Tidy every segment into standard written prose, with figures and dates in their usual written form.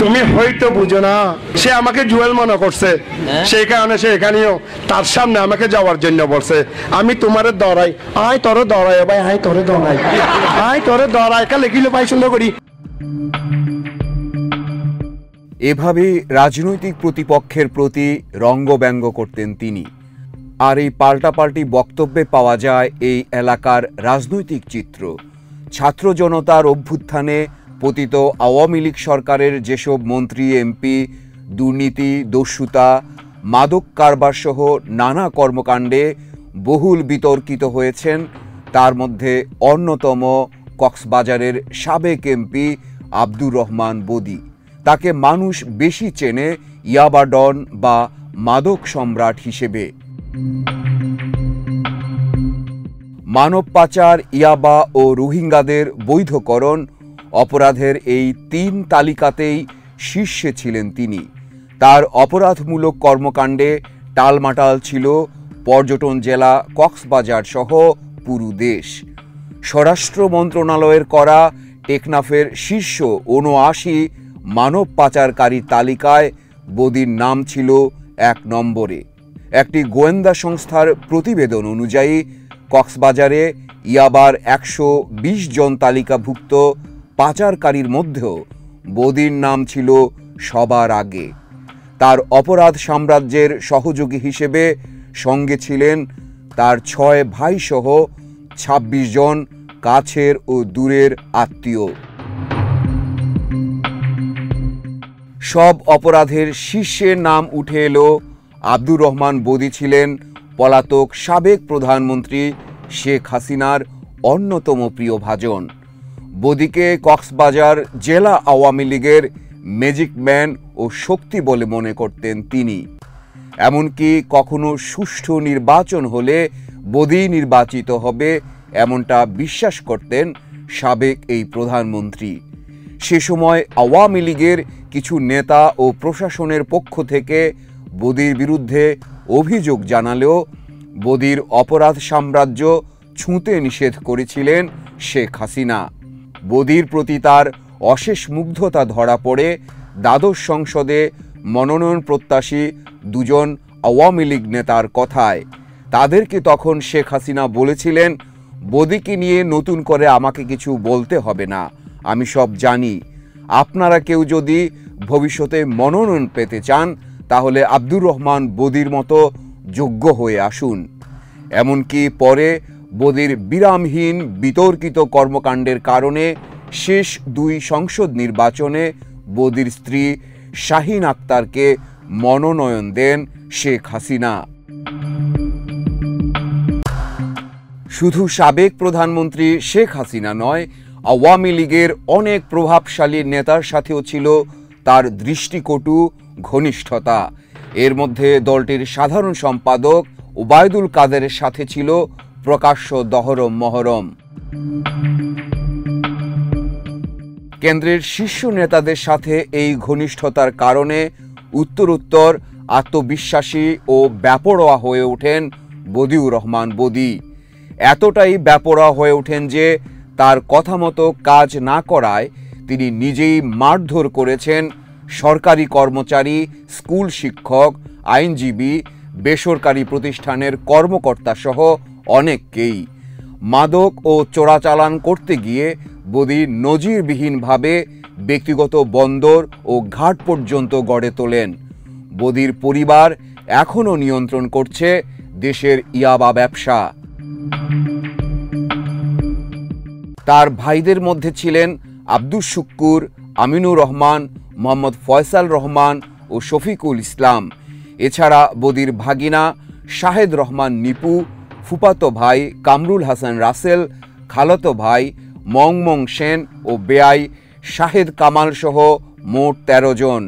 তুমি হয়তো বুঝো না, সে আমাকে জুয়েল মনে করছে, সেই কারণে সে এখানেও তার সামনে আমাকে যাওয়ার জন্য বলছে। আমি তোমারে দৌড়াই, আয় তোরে দৌড়াই ভাই, আয় তোরে দৌড়াই, আয় তোরে দৌড়াই, কালে গিলো ভাই সুন্দর করি। এভাবে রাজনৈতিক প্রতিপক্ষের প্রতি রঙ্গব্যঙ্গ করতেন তিনি। আর এই পাল্টাপাল্টি বক্তব্যে পাওয়া যায় এই এলাকার রাজনৈতিক চিত্র। ছাত্র জনতার অভ্যুত্থানে পতিত আওয়ামী লীগ সরকারের যেসব মন্ত্রী এমপি দুর্নীতি, দস্যুতা, মাদক কারবার সহ নানা কর্মকাণ্ডে বহুল বিতর্কিত হয়েছেন, তার মধ্যে অন্যতম কক্সবাজারের সাবেক এমপি আব্দুর রহমান বদি। তাকে মানুষ বেশি চেনে ইয়াবা ডন বা মাদক সম্রাট হিসেবে। মানব পাচার, ইয়াবা ও রোহিঙ্গাদের বৈধকরণ অপরাধের এই 3 তালিকাতেই শীর্ষে ছিলেন তিনি। তার অপরাধমূলক কর্মকাণ্ডে টালমাটাল ছিল পর্যটন জেলা কক্সবাজার সহ পুরো দেশ। স্বরাষ্ট্র মন্ত্রণালয়ের করা টেকনাফের শীর্ষ ৭৯ মানব পাচারকারীর তালিকায় বদির নাম ছিল 1 নম্বরে। একটি গোয়েন্দা সংস্থার প্রতিবেদন অনুযায়ী কক্সবাজারে ইয়াবার 120 জন তালিকাভুক্ত পাচারকারীর মধ্যেও বদির নাম ছিল সবার আগে। তার অপরাধ সাম্রাজ্যের সহযোগী হিসেবে সঙ্গে ছিলেন তার 6 ভাই সহ 26 জন কাছের ও দূরের আত্মীয়। সব অপরাধের শীর্ষে নাম উঠে এলো আব্দুর রহমান বদি ছিলেন পলাতক সাবেক প্রধানমন্ত্রী শেখ হাসিনার অন্যতম প্রিয়ভাজন। বদিকে কক্সবাজার জেলা আওয়ামী লীগের ম্যাজিক ম্যান ও শক্তি বলে মনে করতেন তিনি। এমনকি কখনো সুষ্ঠু নির্বাচন হলে বদি নির্বাচিত হবে এমনটা বিশ্বাস করতেন সাবেক এই প্রধানমন্ত্রী। সে সময় আওয়ামী লীগের কিছু নেতা ও প্রশাসনের পক্ষ থেকে বদির বিরুদ্ধে অভিযোগ জানালেও বদির অপরাধ সাম্রাজ্য ছুঁতে নিষেধ করেছিলেন শেখ হাসিনা। বদির প্রতি তার অশেষ মুগ্ধতা ধরা পড়ে দ্বাদশ সংসদে মনোনয়ন প্রত্যাশী 2 জন আওয়ামী লীগ নেতার কথায়। তাদেরকে তখন শেখ হাসিনা বলেছিলেন, বদিকে নিয়ে নতুন করে আমাকে কিছু বলতে হবে না, আমি সব জানি। আপনারা কেউ যদি ভবিষ্যতে মনোনয়ন পেতে চান তাহলে আব্দুর রহমান বদির মতো যোগ্য হয়ে আসুন। এমনকি পরে বদির বিরামহীন বিতর্কিত কর্মকাণ্ডের কারণে শেষ 2 সংসদ নির্বাচনে বদির স্ত্রী শাহিন আক্তারকে মনোনয়ন দেন শেখ হাসিনা। শুধু সাবেক প্রধানমন্ত্রী শেখ হাসিনা নয়, আওয়ামী লীগের অনেক প্রভাবশালী নেতার সাথেও ছিল তার দৃষ্টিকটু ঘনিষ্ঠতা। এর মধ্যে দলটির সাধারণ সম্পাদক ওবায়দুল কাদেরের সাথে ছিল প্রকাশ্য দহরম মহরম। কেন্দ্রের শীর্ষ নেতাদের সাথে এই ঘনিষ্ঠতার কারণে উত্তরোত্তর আত্মবিশ্বাসী ও বেপরোয়া হয়ে ওঠেন বদিউর রহমান বদি। এতটাই বেপরোয়া হয়ে ওঠেন যে তার কথা মতো কাজ না করায় তিনি নিজেই মারধর করেছেন সরকারি কর্মচারী, স্কুল শিক্ষক, আইনজীবী, বেসরকারি প্রতিষ্ঠানের কর্মকর্তা সহ অনেককেই। মাদক ও চোরাচালান করতে গিয়ে বদি নজিরবিহীনভাবে ব্যক্তিগত বন্দর ও ঘাট পর্যন্ত গড়ে তোলেন। বদির পরিবার এখনও নিয়ন্ত্রণ করছে দেশের ইয়াবা ব্যবসা। তার ভাইদের মধ্যে ছিলেন আব্দুস শুক্কুর, আমিনুর রহমান, মোহাম্মদ ফয়সাল রহমান ও শফিকুল ইসলাম। এছাড়া বদির ভাগিনা শাহেদ রহমান নিপু, ফুফাতো ভাই কামরুল হাসান রাসেল, খালাতো ভাই মংমং সেন ও বেয়াই শাহেদ কামাল সহ মোট 13 জন।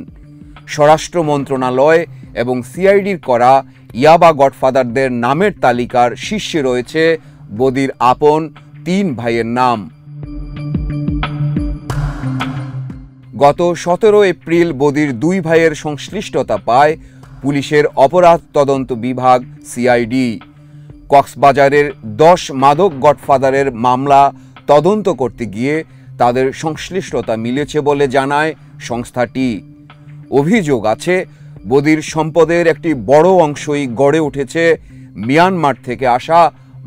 স্বরাষ্ট্র মন্ত্রণালয় এবং সিআইডির করা ইয়াবা গডফাদারদের নামের তালিকার শীর্ষে রয়েছে বদির আপন 3 ভাইয়ের নাম। গত 17 এপ্রিল বদির 2 ভাইয়ের সংশ্লিষ্টতা পায় পুলিশের অপরাধ তদন্ত বিভাগ সিআইডি। কক্সবাজারের 10 মাদক গডফাদারের মামলা তদন্ত করতে গিয়ে তাদের সংশ্লিষ্টতা মিলেছে বলে জানায় সংস্থাটি। অভিযোগ আছে বদির সম্পদের একটি বড় অংশই গড়ে উঠেছে মিয়ানমার থেকে আসা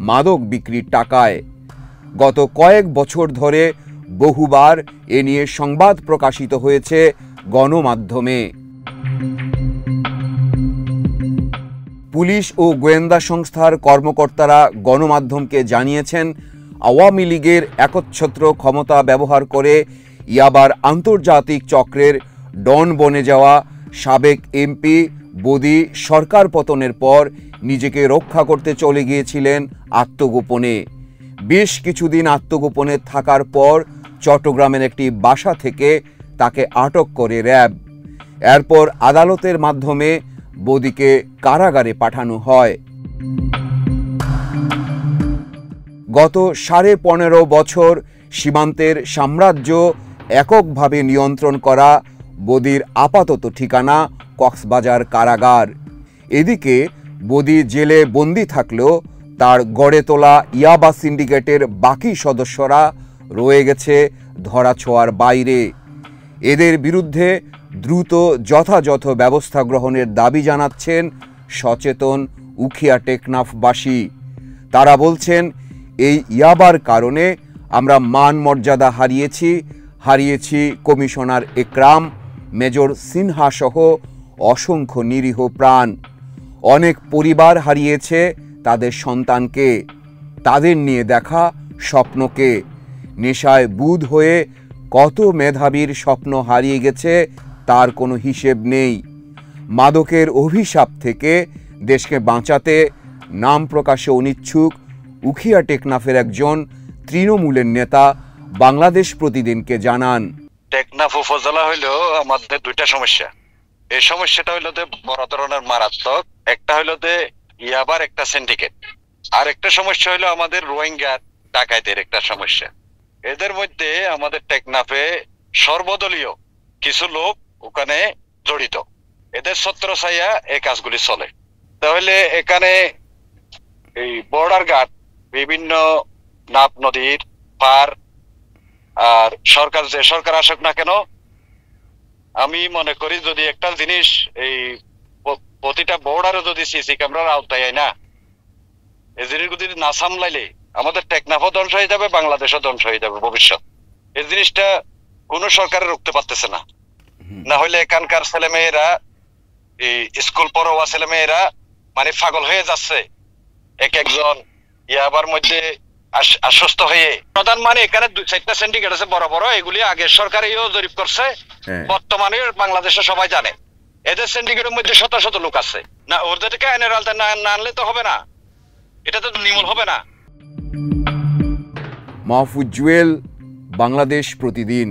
মাদক বিক্রির টাকায়। গত কয়েক বছর ধরে বহুবার এ নিয়ে সংবাদ প্রকাশিত হয়েছে গণমাধ্যমে। পুলিশ ও গোয়েন্দা সংস্থার কর্মকর্তারা গণমাধ্যমকে জানিয়েছেন, আওয়ামী লীগের একচ্ছত্র ক্ষমতা ব্যবহার করে ইয়াবার আন্তর্জাতিক চক্রের ডন বনে যাওয়া সাবেক এমপি বদি সরকার পতনের পর নিজেকে রক্ষা করতে চলে গিয়েছিলেন আত্মগোপনে। বেশ কিছুদিন আত্মগোপনে থাকার পর চট্টগ্রামের একটি বাসা থেকে তাকে আটক করে র্যাব। এরপর আদালতের মাধ্যমে বদিকে কারাগারে পাঠানো হয়। গত 15.5 বছর সীমান্তের সাম্রাজ্য এককভাবে নিয়ন্ত্রণ করা বদির আপাতত ঠিকানা কক্সবাজার কারাগার। এদিকে বদি জেলে বন্দি থাকলেও তার গড়ে তোলা ইয়াবা সিন্ডিকেটের বাকি সদস্যরা রয়ে গেছে ধরাছোঁয়ার বাইরে। এদের বিরুদ্ধে দ্রুত যথাযথ ব্যবস্থা গ্রহণের দাবি জানাচ্ছেন সচেতন উখিয়া টেকনাফবাসী। তারা বলছেন, এই ইয়াবার কারণে আমরা মান মর্যাদা হারিয়েছি কমিশনার একরাম, মেজর সিনহা সহ অসংখ্য নিরীহ প্রাণ। অনেক পরিবার হারিয়েছে তাদের সন্তানকে, তাদের নিয়ে দেখা স্বপ্নকে। নেশায় বুঁদ হয়ে কত মেধাবীর স্বপ্ন হারিয়ে গেছে তার কোনো হিসেব নেই। মাদকের অভিশাপ থেকে দেশকে বাঁচাতে নাম প্রকাশে অনিচ্ছুক উখিয়া টেকনাফের একজন তৃণমূলের নেতা বাংলাদেশ প্রতিদিনকে জানান, টেকনাফ উপজেলা হইল আমাদের দুইটা সমস্যা। এই সমস্যাটা হইল যে বড় ধরনের মারাত্মক, একটা হইল যে ইয়াবার একটা সিন্ডিকেট, আর একটা সমস্যা হইল আমাদের রোহিঙ্গা ডাকাইতের একটা সমস্যা। এদের মধ্যে আমাদের টেকনাফে সর্বদলীয় কিছু লোক ওখানে জড়িত, এদের ছত্রছায়া এই কাজগুলি চলে। তাহলে এখানে এই বর্ডার গার্ড, বিভিন্ন নাপ নদীর পার, আর সরকার যে সরকার আসুক না কেন, আমি মনে করি যদি একটা জিনিস এই প্রতিটা বর্ডারে যদি সিসি ক্যামেরার আওতায় না, এই জিনিসগুলো যদি না সামলাইলে আমাদের টেকনাফও ধ্বংস হয়ে যাবে, বাংলাদেশও ধ্বংস হয়ে যাবে ভবিষ্যৎ। এই জিনিসটা কোনো সরকারে রুখতে পারতেছে না। না হলে এখানকার ছেলে মেয়েরা, এই স্কুল পড়ুয়া ছেলে মেয়েরা মানে পাগল হয়ে যাচ্ছে। একজন ইয়াবার মধ্যে আশ্বস্ত হয়ে প্রধান মানে এখানে 2-4টা সিন্ডিকেট আছে বড় বড়, এগুলি আগের সরকারেও জরিপ করছে, বর্তমানে বাংলাদেশে সবাই জানে। এদের সিন্ডিকেটের মধ্যে শত শত লোক আছে। না ওদেরকে আইনের আওতায় না আনলে তো হবে না, এটা তো নির্মূল হবে না। মাহফুজ জুয়েল, বাংলাদেশ প্রতিদিন।